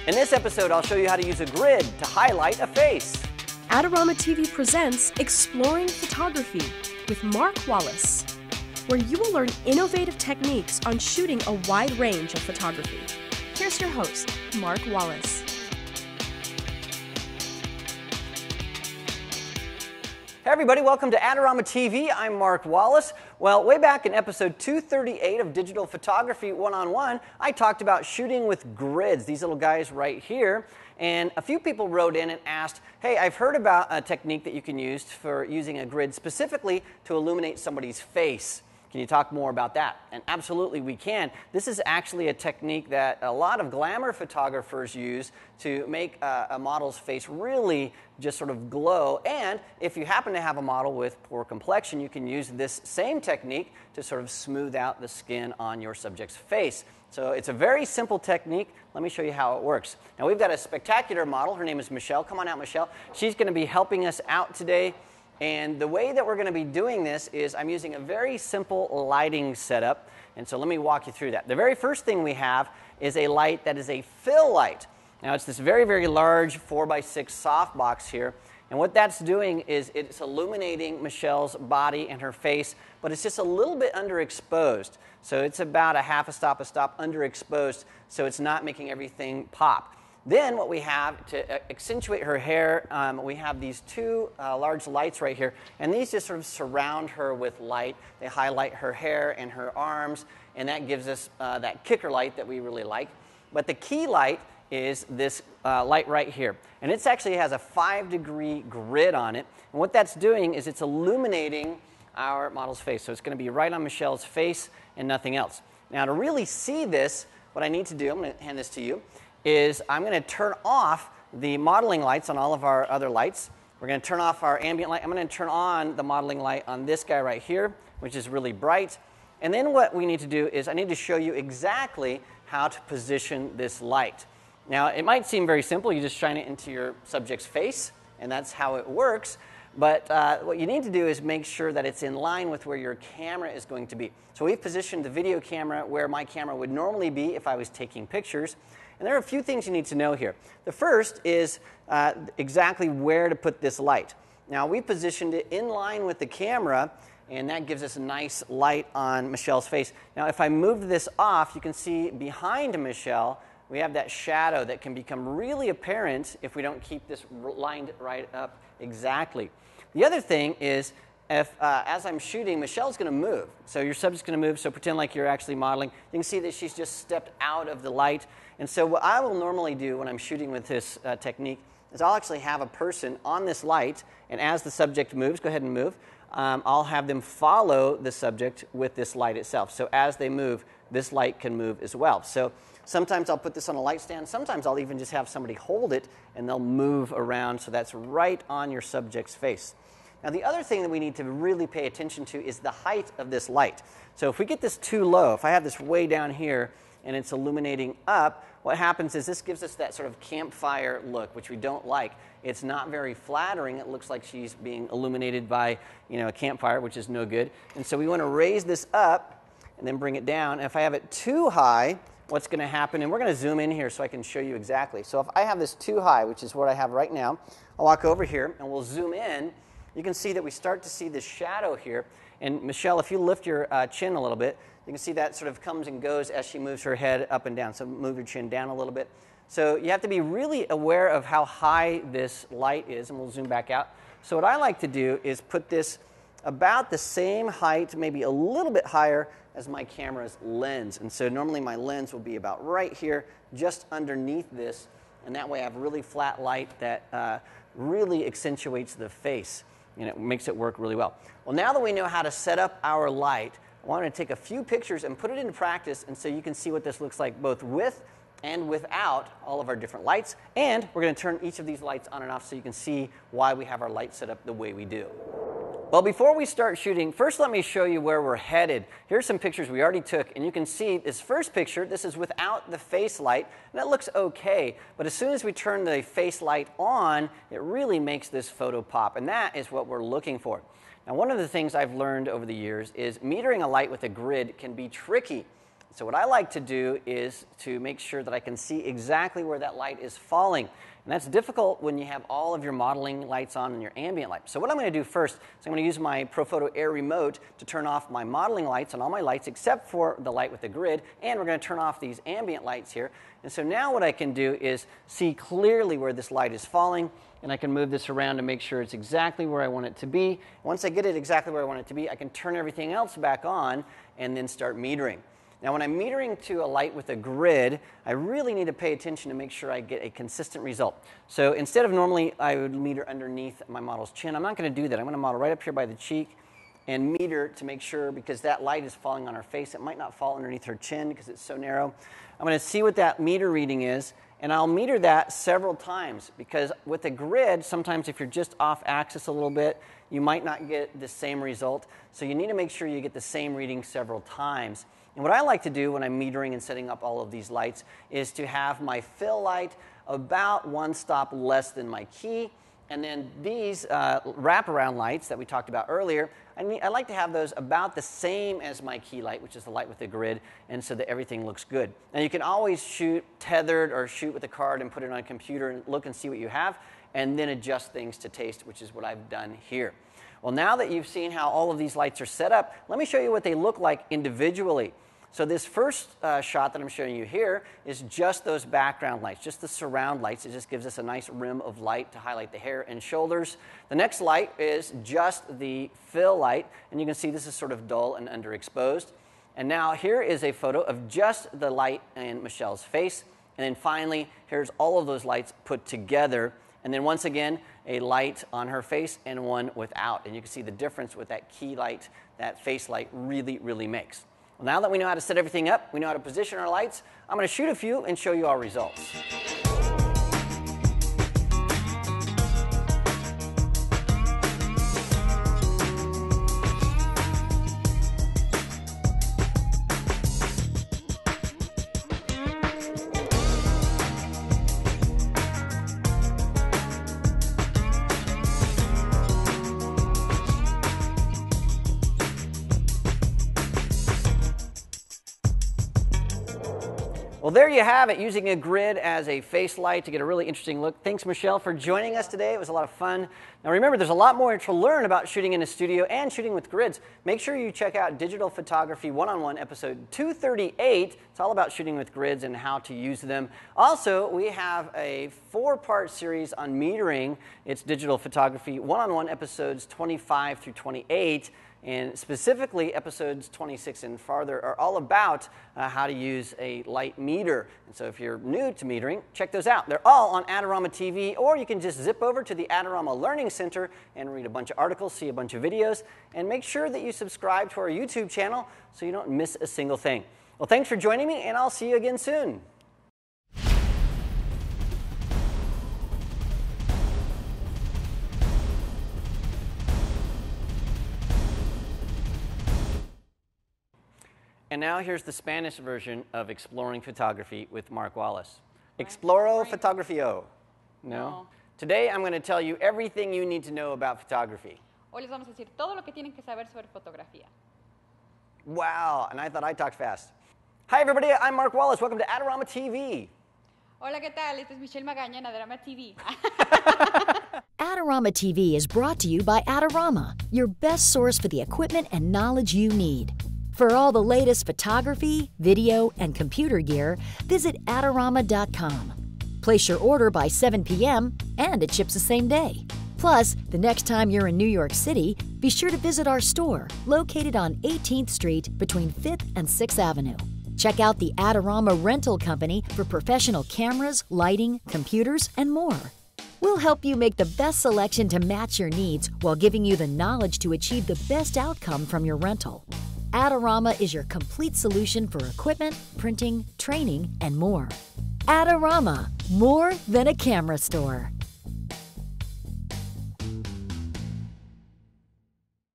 In this episode, I'll show you how to use a grid to highlight a face. Adorama TV presents Exploring Photography with Mark Wallace, where you will learn innovative techniques on shooting a wide range of photography. Here's your host, Mark Wallace. Hey everybody, welcome to Adorama TV. I'm Mark Wallace. Well, way back in episode 238 of Digital Photography 101, I talked about shooting with grids, these little guys right here. And a few people wrote in and asked, hey, I've heard about a technique that you can use for using a grid specifically to illuminate somebody's face. Can you talk more about that? And absolutely we can. This is actually a technique that a lot of glamour photographers use to make a model's face really just sort of glow. And if you happen to have a model with poor complexion, you can use this same technique to sort of smooth out the skin on your subject's face. So it's a very simple technique. Let me show you how it works. Now we've got a spectacular model. Her name is Michelle. Come on out, Michelle. She's going to be helping us out today. And the way that we're going to be doing this is I'm using a very simple lighting setup. And so let me walk you through that. The very first thing we have is a light that is a fill light. Now it's this very, very large 4x6 softbox here. And what that's doing is it's illuminating Michelle's body and her face, but it's just a little bit underexposed. So it's about a half a stop underexposed, so it's not making everything pop. Then what we have to accentuate her hair, we have these two large lights right here, and these just sort of surround her with light. They highlight her hair and her arms, and that gives us that kicker light that we really like. But the key light is this light right here, and it actually has a 5-degree grid on it. And what that's doing is it's illuminating our model's face. So it's going to be right on Michelle's face and nothing else. Now to really see this, what I need to do, I'm going to hand this to you, is I'm going to turn off the modeling lights on all of our other lights. We're going to turn off our ambient light. I'm going to turn on the modeling light on this guy right here, which is really bright. And then what we need to do is I need to show you exactly how to position this light. Now, it might seem very simple. You just shine it into your subject's face, and that's how it works. But what you need to do is make sure that it's in line with where your camera is going to be. So we've positioned the video camera where my camera would normally be if I was taking pictures. And there are a few things you need to know here. The first is exactly where to put this light. Now, we positioned it in line with the camera, and that gives us a nice light on Michelle's face. Now, if I move this off, you can see behind Michelle, we have that shadow that can become really apparent if we don't keep this lined right up exactly. The other thing is, if, as I'm shooting, Michelle's going to move. So your subject's going to move, so pretend like you're actually modeling. You can see that she's just stepped out of the light. And so what I will normally do when I'm shooting with this technique is I'll actually have a person on this light, and as the subject moves, go ahead and move, I'll have them follow the subject with this light itself. So as they move, this light can move as well. So sometimes I'll put this on a light stand. Sometimes I'll even just have somebody hold it, and they'll move around so that's right on your subject's face. Now, the other thing that we need to really pay attention to is the height of this light. So if we get this too low, if I have this way down here and it's illuminating up, what happens is this gives us that sort of campfire look, which we don't like. It's not very flattering. It looks like she's being illuminated by, a campfire, which is no good. And so we want to raise this up and then bring it down. And if I have it too high, what's going to happen, and we're going to zoom in here so I can show you exactly. So if I have this too high, which is what I have right now, I'll walk over here and we'll zoom in. You can see that we start to see this shadow here. And Michelle, if you lift your chin a little bit, you can see that sort of comes and goes as she moves her head up and down. So move your chin down a little bit. So you have to be really aware of how high this light is, and we'll zoom back out. So what I like to do is put this about the same height, maybe a little bit higher as my camera's lens. And so normally my lens will be about right here, just underneath this, and that way I have really flat light that really accentuates the face. And it makes it work really well. Well, now that we know how to set up our light, I want to take a few pictures and put it into practice, and so you can see what this looks like both with and without all of our different lights. And we're going to turn each of these lights on and off so you can see why we have our light set up the way we do. Well, before we start shooting, first let me show you where we're headed. Here's some pictures we already took, and you can see this first picture, this is without the face light, and that looks okay, but as soon as we turn the face light on, it really makes this photo pop, and that is what we're looking for. Now, one of the things I've learned over the years is metering a light with a grid can be tricky. So what I like to do is to make sure that I can see exactly where that light is falling. And that's difficult when you have all of your modeling lights on and your ambient light. So what I'm going to do first is I'm going to use my Profoto Air remote to turn off my modeling lights on all my lights except for the light with the grid, and we're going to turn off these ambient lights here. And so now what I can do is see clearly where this light is falling, and I can move this around to make sure it's exactly where I want it to be. Once I get it exactly where I want it to be, I can turn everything else back on and then start metering. Now when I'm metering to a light with a grid, I really need to pay attention to make sure I get a consistent result. So instead of normally I would meter underneath my model's chin, I'm not going to do that. I'm going to model right up here by the cheek and meter to make sure, because that light is falling on her face, it might not fall underneath her chin because it's so narrow. I'm going to see what that meter reading is, and I'll meter that several times, because with a grid, sometimes if you're just off axis a little bit, you might not get the same result. So you need to make sure you get the same reading several times. And what I like to do when I'm metering and setting up all of these lights is to have my fill light about one stop less than my key. And then these wraparound lights that we talked about earlier, I like to have those about the same as my key light, which is the light with the grid, and so that everything looks good. Now you can always shoot tethered or shoot with a card and put it on a computer and look and see what you have, and then adjust things to taste, which is what I've done here. Well, now that you've seen how all of these lights are set up, let me show you what they look like individually. So this first shot that I'm showing you here is just those background lights, just the surround lights. It just gives us a nice rim of light to highlight the hair and shoulders. The next light is just the fill light, and you can see this is sort of dull and underexposed. And now here is a photo of just the light in Michelle's face. And then finally, here's all of those lights put together. And then once again, a light on her face and one without. And you can see the difference with that key light, that face light really, really makes. Well, now that we know how to set everything up, we know how to position our lights, I'm going to shoot a few and show you our results. Well, there you have it, using a grid as a face light to get a really interesting look. Thanks, Michelle, for joining us today. It was a lot of fun. Now, remember, there's a lot more to learn about shooting in a studio and shooting with grids. Make sure you check out Digital Photography 1-on-1, episode 238. It's all about shooting with grids and how to use them. Also, we have a 4-part series on metering. It's Digital Photography 1-on-1, episodes 25 through 28. And specifically, episodes 26 and farther are all about how to use a light meter. And so if you're new to metering, check those out. They're all on Adorama TV, or you can just zip over to the Adorama Learning Center and read a bunch of articles, see a bunch of videos, and make sure that you subscribe to our YouTube channel so you don't miss a single thing. Well, thanks for joining me, and I'll see you again soon. And now here's the Spanish version of Exploring Photography with Mark Wallace. Exploro Fotografio. No? Today I'm going to tell you everything you need to know about photography. Hoy les vamos a decir todo lo que tienen que saber sobre fotografía. Wow, and I thought I talked fast. Hi everybody, I'm Mark Wallace. Welcome to Adorama TV. Hola, ¿qué tal? Esta es Michelle Magaña en Adorama TV. Adorama TV is brought to you by Adorama, your best source for the equipment and knowledge you need. For all the latest photography, video, and computer gear, visit Adorama.com. Place your order by 7 p.m. and it ships the same day. Plus, the next time you're in New York City, be sure to visit our store located on 18th Street between 5th and 6th Avenue. Check out the Adorama Rental Company for professional cameras, lighting, computers, and more. We'll help you make the best selection to match your needs while giving you the knowledge to achieve the best outcome from your rental. Adorama is your complete solution for equipment, printing, training, and more. Adorama, more than a camera store.